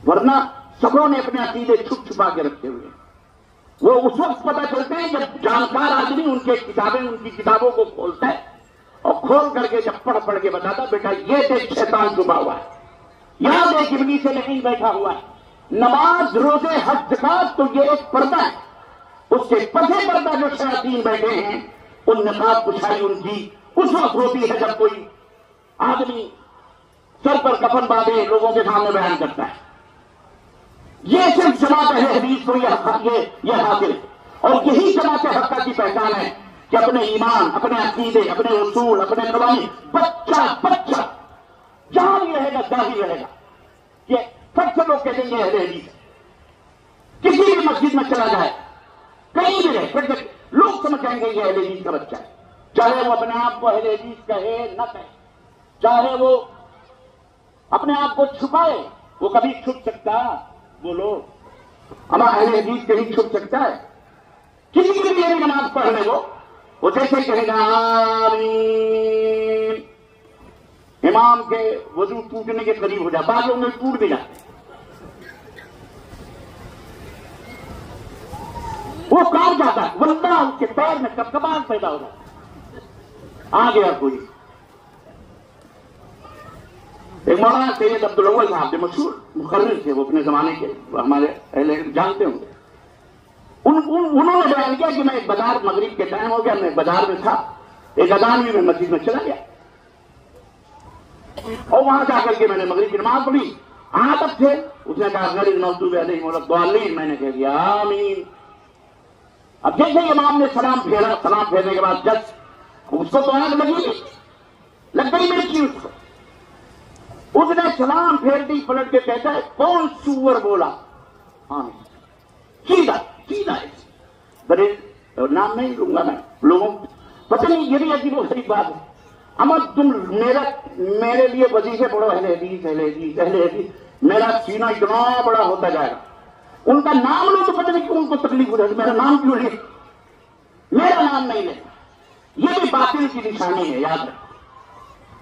ورنہ سبوں نے اپنے عقیدے چھپا کے رکھے ہوئے ہیں. وہ اس وقت پتہ چلتے ہیں جب جانکار آدمی ان کی کتابوں کو کھولتا ہے اور کھول کر کے جب پڑھ کے بتاتا، بیٹا یہ دیکھ شیطان چھپا ہوا ہے، یہاں دیکھ ابلیس سے نہیں بیٹھا ہوا ہے. نماز، روزے، حج، زکات تو یہ ایک پردہ ہے، اس کے پسے پردہ جو شیاطین بیٹھے ہیں ان نقاب کشائی ان کی اس وقت ہوتی ہے جب کوئی آدمی سر پر کفن باندھے لوگوں کے سامنے بیان کرتا ہے. یہ صرف جماعت اہل حدیث کو یہ حاصل ہے، اور یہی جماعت حقہ کی پہچان ہے کہ اپنے ایمان، اپنے عقیدے، اپنے اصول، اپنے قوانین بچہ جہاں بھی رہے گا ظاہر رہے گا. یہ سب سے لوگ کہتے ہیں یہ اہل حدیث ہے. کسی بھی مسجد میں چلا جائے، کہیں بھی رہے، پھر لوگ سمجھ جائیں گے یہ اہل حدیث کا بچہ ہے. چاہے وہ اپنے آپ کو اہل حدیث کہے نہ کہے، چاہے وہ اپنے آپ کو چھپائے، وہ کبھی چھپ سکتا؟ بولو، ہمارا اہل حدیث کہیں چھپ سکتا ہے؟ کسی کے لیے بھی نماز پڑھ لے وہ جیسے کہے گا آمین، امام کے وضو ٹوٹنے کے قریب ہو جائے، بعضوں میں ٹوٹ بھی جاتے، وہ کام جاتا ہے، واللہ اس کے پیر میں کبکباہٹ پیدا ہو جاتا ہے. آ گیا کوئی ایک مولانا سید عبدالاول صاحب جو مشہور مقرر تھے، وہ اپنے زمانے کے، ہمارے اہل علم جانتے ہوں گے. انہوں نے بیان کیا کہ میں ایک بازار، مغرب کے ٹائم ہو گیا، میں بازار میں تھا، ایک اذان بھی میں مسجد میں چلا گیا اور وہاں جا کر کے میں نے مغرب کی نماز پڑھی. تک تھے، اس نے کہا غیر المغضوب علیہم ولا الضالین، میں نے کہہ دیا آمین. اب جیسے امام نے سلام پھیرا، سلام پھیرنے کے بعد جس اس کو تو آگ لگ گئی میری چیز کو. اس نے سلام پھیر دی، پلٹ کے کہتا ہے کون سور بولا؟ آمین. سیدھا بڑے نام نہیں لوں گا میں، لوگوں پتہ نہیں، یہ بھی عجیب و غریب بات ہے. اما تم میرے لیے وظیفے پڑھو، اہل حدیث، میرا سینہ اتنا بڑا ہوتا جائے گا. ان کا نام لو تو پتہ نہیں کیوں ان کو تکلیف ہو جائے گی. میرا نام کیوں لے؟ میرا نام نہیں لے. یہ بھی باطل کی نشانی ہے، یاد رکھو.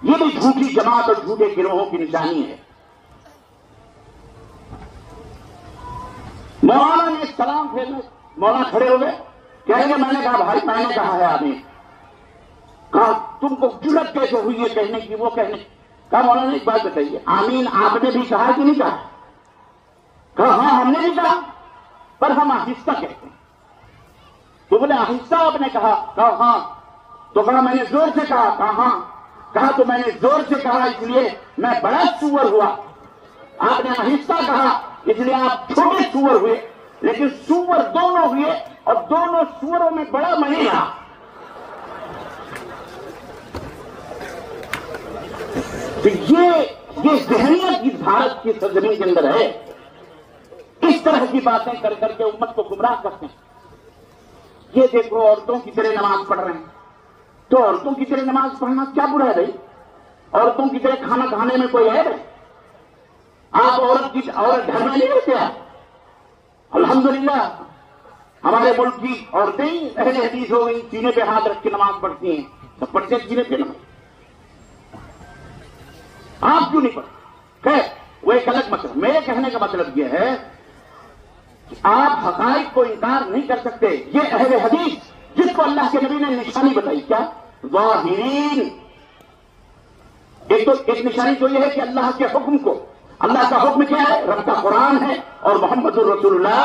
یہ بھی جھوٹی جماعت اور جھوٹے گروہوں کی نشانی ہے. مولانا نے سلام پھیرنے، مولانا کھڑے ہو گئے، کہیں گے میں نے کہا بھائی میں نے کہا ہے آدمی، کہا تم کو جرأت کیسے ہوئی ہے کہنے کی؟ وہ کہنے کہا مولانا ایک بات بتائیے، آمین آپ نے بھی کہا کہ نہیں کہا؟ کہا ہاں ہم نے بھی کہا، پر ہم آہستہ کہتے ہیں. تو بولے آہستہ آپ نے کہا؟ کہا ہاں. تو کہا میں نے زور سے کہا؟ کہا ہاں. کہا تو میں نے زور سے کہا اس لیے میں بڑا سور ہوا، آپ نے آہستہ کہا اس لیے آپ چھوٹے سور ہوئے. لیکن سور دونوں ہوئے اور دونوں سوروں میں بڑا میں رہا. تو یہ ذہنیت کی بھارت کی سرزمین کے اندر ہے. اس طرح کی باتیں کر کر کے امت کو گمراہ کرتے ہیں. یہ دیکھو عورتوں کی طرح نماز پڑھ رہے ہیں، تو عورتوں کی طرح نماز پڑھنا کیا برا ہے بھائی؟ عورتوں کی طرح کھانا کھانے میں کوئی ہے بھائی؟ آپ عورت گھر میں نہیں رہتے ہیں. الحمدللہ ہمارے ملک کی عورتیں اہل حدیث ہو گئی، سینے پہ ہاتھ رکھ کے نماز پڑھتی ہیں. سب پڑھتے ہیں سینے پہ نماز، آپ کیوں نہیں پڑھتے؟ خیر وہ ایک الگ مسئلہ. میرے کہنے کا مطلب یہ ہے کہ آپ حقائق کو انکار نہیں کر سکتے. یہ اہل حدیث جس کو اللہ کے نبی نے نشانی بتائی، کیا ظاہرین. ایک نشانی تو یہ ہے کہ اللہ کے حکم کو، اللہ کا حکم کیا ہے؟ رب کا قرآن ہے اور محمد الرسول اللہ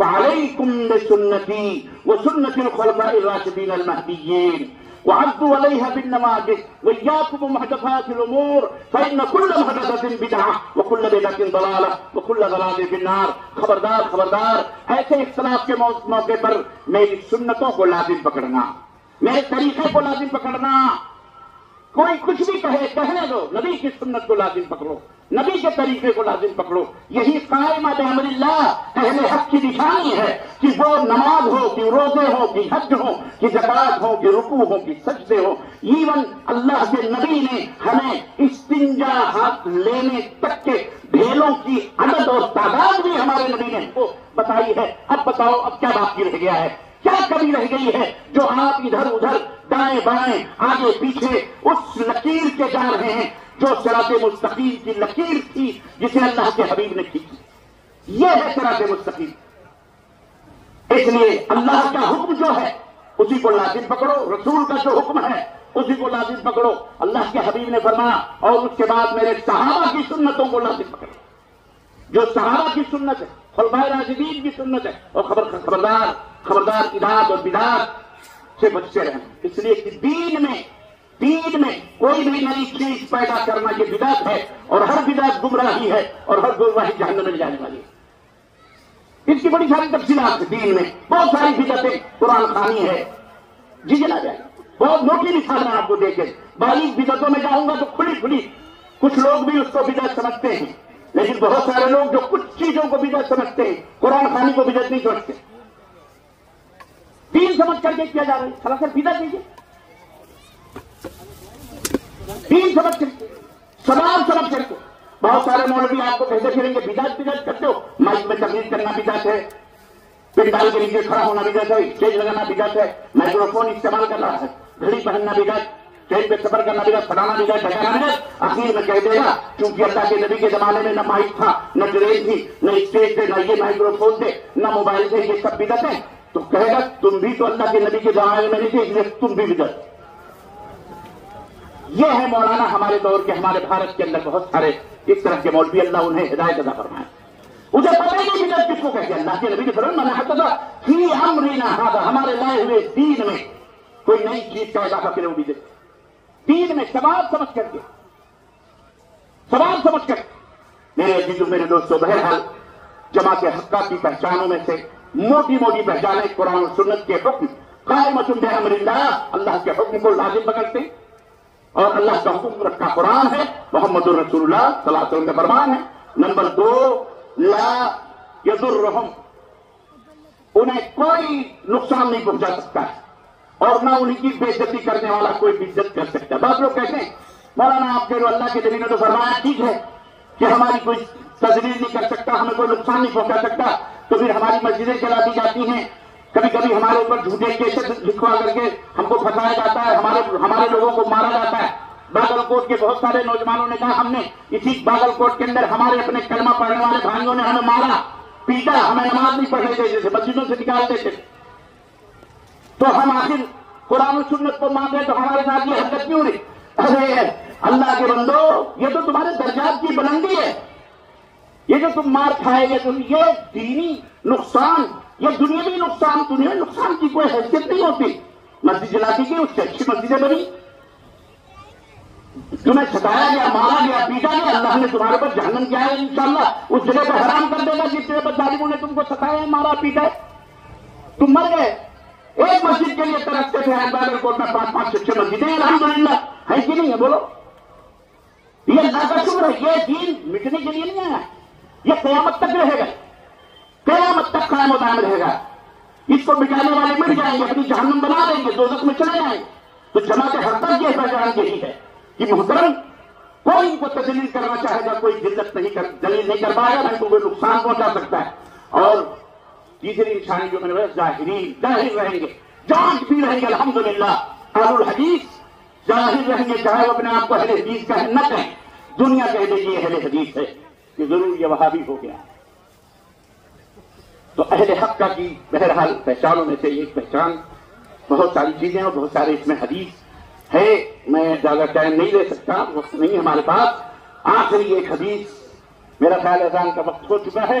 فعليكم بسنتي وسنة الخلفاء الراشدين المهديين وعضوا عليها بالنواجذ وإياكم ومحدثات الأمور فإن كل محدثة بدعة وكل بدعة ضلالة وكل ضلالة في النار. خبردار خبردار، ایسے اختلاف کے موقع پر میری سنتوں کو لازم پکڑنا، میرے طریقے کو لازم پکڑنا. کوئی کچھ بھی کہنے دو، نبی کی سنت کو لازم پکڑو، نبی کے طریقے کو لازم پکڑو. یہی قائمہ بامر اللہ اہل حق کی نشانی ہے کہ وہ نماز ہو کہ روزے ہو کہ حج ہو کہ زکوٰۃ ہو کہ رکوع ہو کہ سجدے ہو. ایون اللہ کے نبی نے ہمیں استنجا ہاتھ لینے تک کے ڈھیلوں کی عدد اور تعداد بھی ہمارے نبی نے ہم کو بتائی ہے. اب بتاؤ اب کیا باقی رہ گیا ہے، کیا کمی رہ گئی ہے جو آپ ادھر ادھر دائیں بائیں آگے پیچھے اس لکیر کے جا رہے ہیں جو صراط مستقیم کی لکیر تھی جسے اللہ کے حبیب نے کھینچی. یہ ہے صراط مستقیم. اس لیے اللہ کا حکم جو ہے اسی کو لازم پکڑو، رسول کا جو حکم ہے اسی کو لازم پکڑو. اللہ کے حبیب نے فرمایا اور اس کے بعد میرے صحابہ کی سنتوں کو لازم پکڑو. جو صحابہ کی سنت ہے، خلفائے راشدین کی سنت ہے. اور خبردار خبردار بدعت اور بدعت سے بچتے رہنا. اس لیے کہ دین میں کوئی بھی نئی چیز پیدا کرنا یہ بدعت ہے، اور ہر بدعت گمراہی ہے، اور ہر گمراہی جہنم میں جانے والی ہے. اس کی بڑی ساری تفصیلات دین میں، بہت ساری بدعتیں، قرآن خوانی ہے، جی چلا جائے. بہت موٹی مثال میں آپ کو دے کے باریک بدعتوں میں جاؤں گا تو کھلی کچھ لوگ بھی اس کو بدعت سمجھتے ہیں، لیکن بہت سارے لوگ جو کچھ چیزوں کو بدعت سمجھتے ہیں قرآن خوانی کو بدعت نہیں سمجھتے. دین سمجھ کر کے کیا جا رہا ہے، سراسر بدعت نہیں ہے. دین سمجھ کر کے، سوال سمجھ کر کے. بہت سارے مولوی آپ کو کہتے پھریں گے بدعت کرتے ہو. مائک میں تقریر کرنا بدعت ہے، پنڈال کے نیچے کھڑا ہونا بدعت ہے، اسٹیج لگانا بدعت ہے، مائکروفون استعمال کرنا ہے، گھڑی پہننا بدعت، ٹرین پہ سفر کرنا بدعت، پھٹانا بدعت، ڈھکانا بدعت. آخر میں کہہ دے گا کیونکہ اللہ کے نبی کے زمانے میں نہ مائک تھا، نہ ٹرین تھی، نہ اسٹیج تھے، نہ یہ مائکروفون تھے، نہ موبائل تھے، یہ سب بدعت ہیں. تو کہے گا تم بھی تو اللہ کے نبی کے زمانے میں نہیں تھے، اس لیے تم بھی بدعت. یہ ہے مولانا ہمارے دور کے، ہمارے بھارت کے اندر بہت سارے اس طرح کے مولوی، اللہ انہیں ہدایت عطا فرمائے. مجھے پتہ ہی نہیں بدعت کس کو کہتے ہیں. اللہ کے نبی نے فرمایا من احدث فی امرنا ھذا، ہمارے لائے ہوئے دین میں کوئی نئی چیز کا اضافہ کرے وہ بدعت. دین میں سوال سمجھ کر کے، سوال سمجھ کر. میرے عزیزوں میرے دوستوں، بہرحال جماعت حقہ کی پہچانوں میں سے موٹی پہچانیں قرآن و سنت کے حکم، قائمۃ بامر اللہ، اللہ کے حکم کو لازم پکڑتے، اور اللہ کا حکم رکھا قرآن ہے، محمد الرسول اللہ صلی اللہ علیہ وسلم کا فرمان ہے. نمبر 2، لا یضرہم، انہیں کوئی نقصان نہیں پہنچا سکتا ہے، اور نہ انہیں کی بے عزتی کرنے والا کوئی بھی عزت کر سکتا ہے. بعض لوگ کہتے ہیں مولانا آپ کہہ رہے اللہ کے نبی نے تو فرمایا ٹھیک ہے کہ ہماری کوئی تذلیل نہیں کر سکتا، ہمیں کوئی نقصان نہیں پہنچا سکتا، تو پھر ہماری مسجدیں چلا دی جاتی ہیں، کبھی کبھی ہمارے اوپر جھوٹے کیسز لکھوا کر کے ہم کو پھنسایا جاتا ہے، ہمارے لوگوں کو مارا جاتا ہے. باگل کوٹ کے بہت سارے نوجوانوں نے کہا ہم نے اسی باگل کوٹ کے اندر ہمارے اپنے کلمہ پڑھنے والے بھائیوں نے ہمیں مارا پیٹا، ہمیں نماز نہیں پڑھنے دیتے تھے، مسجدوں سے نکال دیتے تھے. تو ہم آخر قرآن و سنت کو مانتے تو ہمارے ساتھ یہ حرکت کیوں نہیں؟ ارے اللہ کے بندو، یہ تو تمہارے درجات کی بلندی ہے. یہ جو تم مار کھائے گے تم، یہ دینی نقصان، یہ دنیاوی نقصان، دنیاوی نقصان کی کوئی حیثیت نہیں ہوتی. مسجد جلاتی کی، اس سے اچھی مسجدیں بنی. تمہیں ستایا گیا، مارا گیا، پیٹا گیا، اللہ نے تمہارے پر جہنم کیا ہے انشاءاللہ اس جگہ کو حرام کر دے گا جس جگہ پر ظالموں نے تم کو ستایا، مارا، پیٹا، تم مر گئے. ایک مسجد کے لیے ترقتے تھے باگل کوٹ میں 5-5 6 مسجدیں الحمدللہ ہے کہ نہیں ہے؟ بولو. یہ اللہ کا شکر ہے. یہ دین مٹنے کے لیے نہیں آیا، یہ قیامت تک رہے گا، قیامت تک قائم و دائم رہے گا. اس کو مٹانے والے مٹ جائیں گے، اپنی جہنم بنا دیں گے، دوزخ میں چلے جائیں گے. تو جماعت حقہ کی پہچان یہی ہے کہ محترم کوئی ان کو تذلیل کرنا چاہے گا، کوئی ذلت دلیل نہیں کر پائے گا، نہ کوئی نقصان پہنچا سکتا ہے. اور تیسری نشانی جو میں نے بتایا، ظاہر رہیں گے، جانچ بھی رہیں گے. الحمدللہ اہل الحدیث ظاہر رہیں گے، چاہے وہ اپنے آپ کو اہل حدیث کہیں نہ کہیں، دنیا کہہ دے گی اہل حدیث ہے کہ ضرور یہ وہابی ہو گیا. تو اہل حق کی بہرحال پہچانوں میں سے ایک پہچان، بہت ساری چیزیں اور بہت سارے اس میں حدیث ہے. میں زیادہ ٹائم نہیں لے سکتا، وقت نہیں ہمارے پاس. آخری ایک حدیث، میرا خیال اذان کا وقت ہو چکا ہے.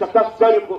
77